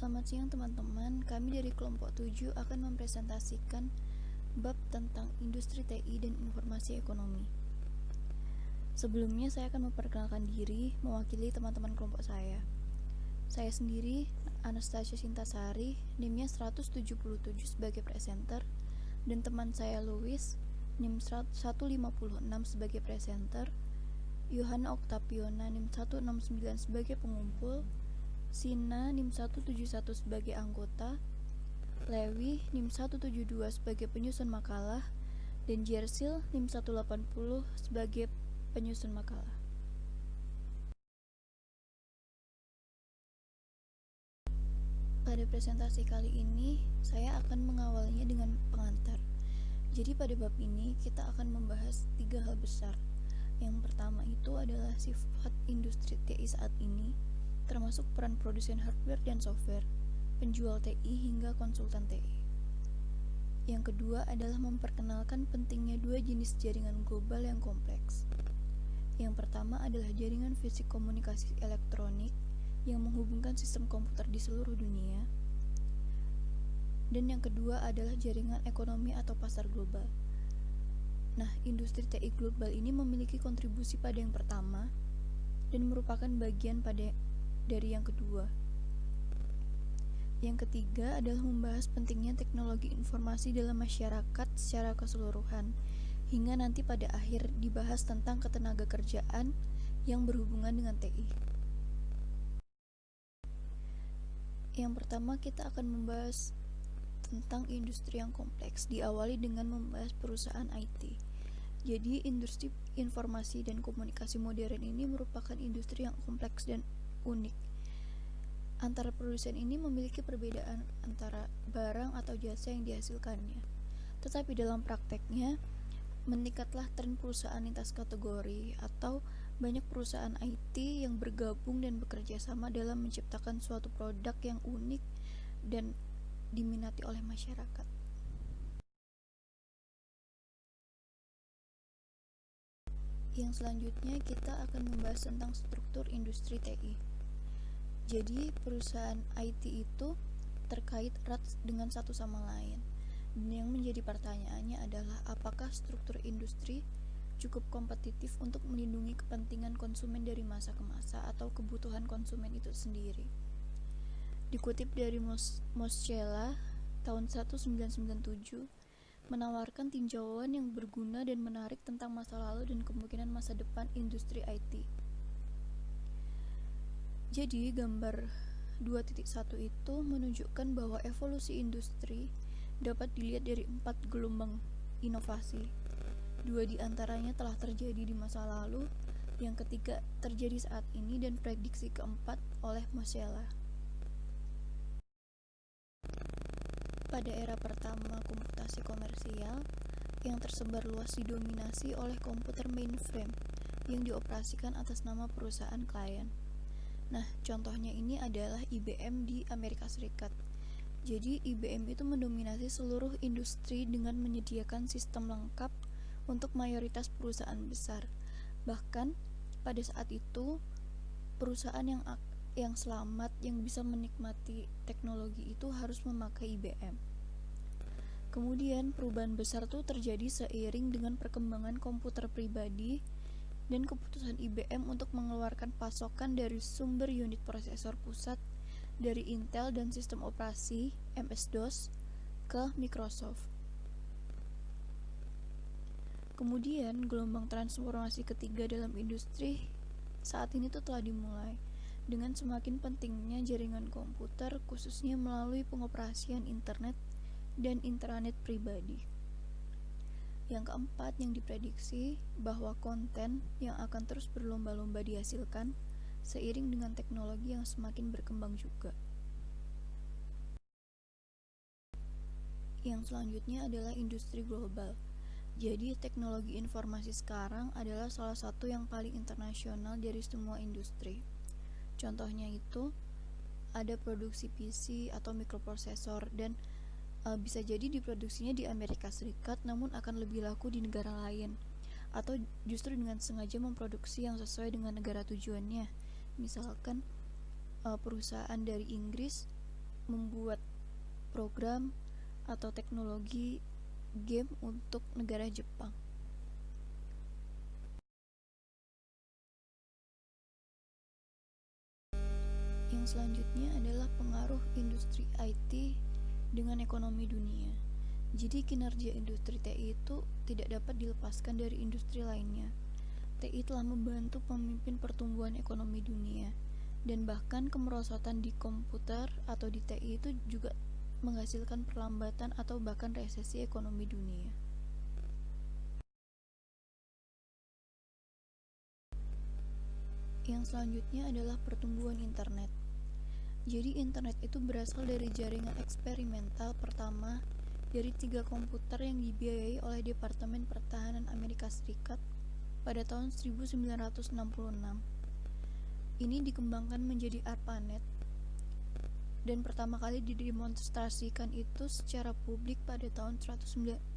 Selamat siang teman-teman, kami dari kelompok 7 akan mempresentasikan bab tentang industri TI dan informasi ekonomi. Sebelumnya saya akan memperkenalkan diri mewakili teman-teman kelompok saya. Saya sendiri, Anastasia Sintasari, NIM-nya 177 sebagai presenter, dan teman saya Louis, NIM 156 sebagai presenter, Yohana Oktapiona NIM 169 sebagai pengumpul, Sina NIM 171 sebagai anggota, Lewi NIM 172 sebagai penyusun makalah, dan Jersil NIM 180 sebagai penyusun makalah. Pada presentasi kali ini, saya akan mengawalnya dengan pengantar. Jadi pada bab ini kita akan membahas 3 hal besar. Yang pertama itu adalah sifat industri TI saat ini, termasuk peran produsen hardware dan software, penjual TI hingga konsultan TI. Yang kedua adalah memperkenalkan pentingnya 2 jenis jaringan global yang kompleks. Yang pertama adalah jaringan fisik komunikasi elektronik yang menghubungkan sistem komputer di seluruh dunia. Dan yang kedua adalah jaringan ekonomi atau pasar global. Nah, industri TI global ini memiliki kontribusi pada yang pertama dan merupakan bagian dari yang kedua. Yang ketiga adalah membahas pentingnya teknologi informasi dalam masyarakat secara keseluruhan, hingga nanti pada akhir dibahas tentang ketenagakerjaan yang berhubungan dengan TI. Yang pertama kita akan membahas tentang industri yang kompleks, diawali dengan membahas perusahaan IT. Jadi industri informasi dan komunikasi modern ini merupakan industri yang kompleks dan unik. Antara produsen ini memiliki perbedaan antara barang atau jasa yang dihasilkannya. Tetapi dalam prakteknya, meningkatlah tren perusahaan lintas kategori atau banyak perusahaan IT yang bergabung dan bekerja sama dalam menciptakan suatu produk yang unik dan diminati oleh masyarakat. Yang selanjutnya kita akan membahas tentang struktur industri TI. Jadi perusahaan IT itu terkait erat dengan satu sama lain. Dan yang menjadi pertanyaannya adalah apakah struktur industri cukup kompetitif untuk melindungi kepentingan konsumen dari masa ke masa atau kebutuhan konsumen itu sendiri. Dikutip dari Moschella tahun 1997, menawarkan tinjauan yang berguna dan menarik tentang masa lalu dan kemungkinan masa depan industri IT. Jadi gambar 2.1 itu menunjukkan bahwa evolusi industri dapat dilihat dari 4 gelombang inovasi. 2 diantaranya telah terjadi di masa lalu, yang ketiga terjadi saat ini, dan prediksi keempat oleh Moschella. Pada era pertama komputasi komersial, yang tersebar luas didominasi oleh komputer mainframe yang dioperasikan atas nama perusahaan klien. Nah, contohnya ini adalah IBM di Amerika Serikat. Jadi, IBM itu mendominasi seluruh industri dengan menyediakan sistem lengkap untuk mayoritas perusahaan besar. Bahkan, pada saat itu, perusahaan yang selamat, yang bisa menikmati teknologi itu harus memakai IBM. Kemudian, perubahan besar itu terjadi seiring dengan perkembangan komputer pribadi dan keputusan IBM untuk mengeluarkan pasokan dari sumber unit prosesor pusat dari Intel dan sistem operasi MS-DOS ke Microsoft. Kemudian gelombang transformasi ketiga dalam industri saat ini tuh telah dimulai dengan semakin pentingnya jaringan komputer, khususnya melalui pengoperasian internet dan intranet pribadi. Yang keempat yang diprediksi bahwa konten yang akan terus berlomba-lomba dihasilkan seiring dengan teknologi yang semakin berkembang juga. Yang selanjutnya adalah industri global. Jadi teknologi informasi sekarang adalah salah satu yang paling internasional dari semua industri. Contohnya itu ada produksi PC atau mikroprosesor dan bisa jadi diproduksinya di Amerika Serikat namun akan lebih laku di negara lain, atau justru dengan sengaja memproduksi yang sesuai dengan negara tujuannya. Misalkan perusahaan dari Inggris membuat program atau teknologi game untuk negara Jepang. Yang selanjutnya adalah pengaruh industri IT dengan ekonomi dunia. Jadi kinerja industri TI itu tidak dapat dilepaskan dari industri lainnya. TI telah membantu memimpin pertumbuhan ekonomi dunia, dan bahkan kemerosotan di komputer atau di TI itu juga menghasilkan perlambatan atau bahkan resesi ekonomi dunia. Yang selanjutnya adalah pertumbuhan internet. Jadi internet itu berasal dari jaringan eksperimental pertama dari 3 komputer yang dibiayai oleh Departemen Pertahanan Amerika Serikat pada tahun 1966. Ini dikembangkan menjadi ARPANET dan pertama kali didemonstrasikan itu secara publik pada tahun 1972.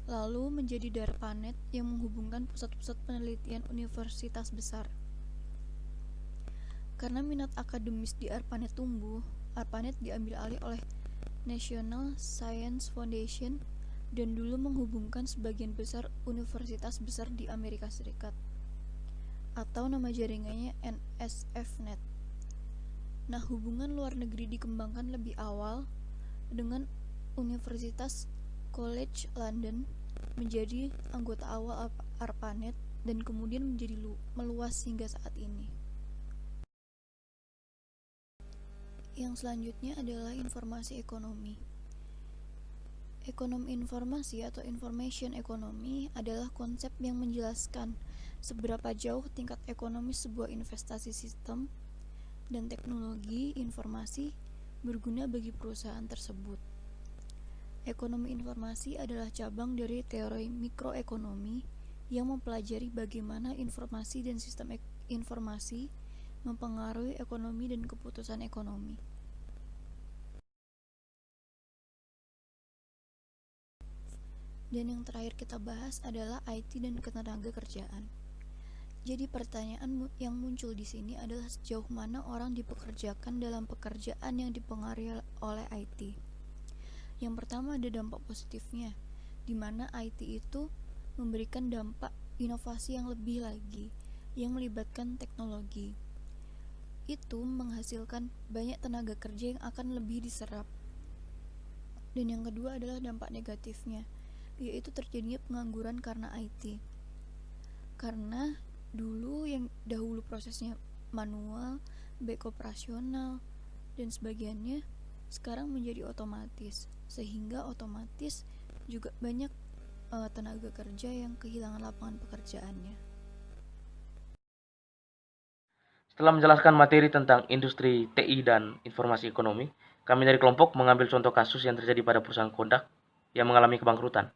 Lalu menjadi DARPANET yang menghubungkan pusat-pusat penelitian universitas besar. Karena minat akademis di ARPANET tumbuh, ARPANET diambil alih oleh National Science Foundation dan dulu menghubungkan sebagian besar universitas besar di Amerika Serikat, atau nama jaringannya NSFNet. Nah, hubungan luar negeri dikembangkan lebih awal dengan Universitas College London menjadi anggota awal ARPANET dan kemudian menjadi meluas hingga saat ini. Yang selanjutnya adalah informasi ekonomi. Ekonomi informasi atau information economy adalah konsep yang menjelaskan seberapa jauh tingkat ekonomi sebuah investasi sistem dan teknologi informasi berguna bagi perusahaan tersebut. Ekonomi informasi adalah cabang dari teori mikroekonomi yang mempelajari bagaimana informasi dan sistem informasi mempengaruhi ekonomi dan keputusan ekonomi. Dan yang terakhir kita bahas adalah IT dan ketenaga kerjaan. Jadi pertanyaan yang muncul di sini adalah sejauh mana orang dipekerjakan dalam pekerjaan yang dipengaruhi oleh IT. Yang pertama ada dampak positifnya, di mana IT itu memberikan dampak inovasi yang lebih lagi, yang melibatkan teknologi. Itu menghasilkan banyak tenaga kerja yang akan lebih diserap. Dan yang kedua adalah dampak negatifnya, yaitu terjadinya pengangguran karena IT. Karena dahulu prosesnya manual, baik operasional, dan sebagiannya sekarang menjadi otomatis, sehingga otomatis juga banyak tenaga kerja yang kehilangan lapangan pekerjaannya. Setelah menjelaskan materi tentang industri TI dan informasi ekonomi, kami dari kelompok mengambil contoh kasus yang terjadi pada perusahaan Kodak yang mengalami kebangkrutan.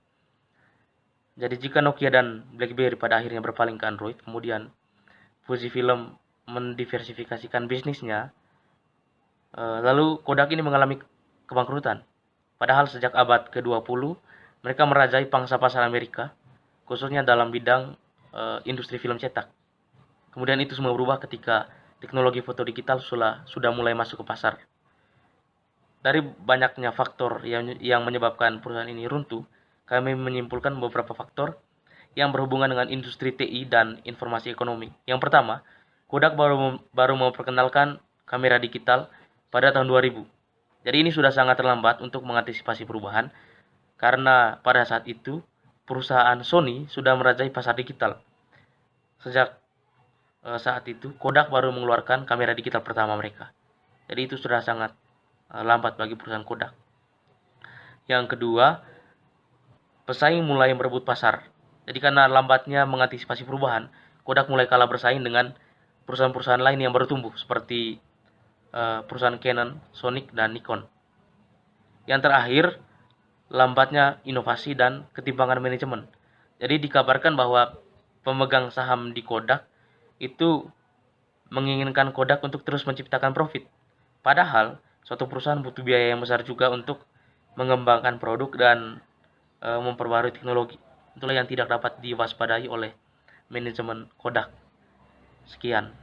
Jadi jika Nokia dan BlackBerry pada akhirnya berpaling ke Android, kemudian Fujifilm mendiversifikasikan bisnisnya, lalu Kodak ini mengalami kebangkrutan. Padahal sejak abad ke-20, mereka merajai pangsa pasar Amerika, khususnya dalam bidang industri film cetak. Kemudian itu semua berubah ketika teknologi foto digital sudah mulai masuk ke pasar. Dari banyaknya faktor yang menyebabkan perusahaan ini runtuh, kami menyimpulkan beberapa faktor yang berhubungan dengan industri TI dan informasi ekonomi. Yang pertama, Kodak baru memperkenalkan kamera digital pada tahun 2000. Jadi ini sudah sangat terlambat untuk mengantisipasi perubahan, karena pada saat itu perusahaan Sony sudah merajai pasar digital. Sejak saat itu Kodak baru mengeluarkan kamera digital pertama mereka. Jadi itu sudah sangat lambat bagi perusahaan Kodak. Yang kedua, pesaing mulai merebut pasar. Jadi karena lambatnya mengantisipasi perubahan, Kodak mulai kalah bersaing dengan perusahaan-perusahaan lain yang baru tumbuh seperti perusahaan Canon, Sonic, dan Nikon. Yang terakhir, lambatnya inovasi dan ketimpangan manajemen. Jadi dikabarkan bahwa pemegang saham di Kodak itu menginginkan Kodak untuk terus menciptakan profit. Padahal suatu perusahaan butuh biaya yang besar juga untuk mengembangkan produk dan memperbarui teknologi. Itulah yang tidak dapat diwaspadai oleh manajemen Kodak. Sekian.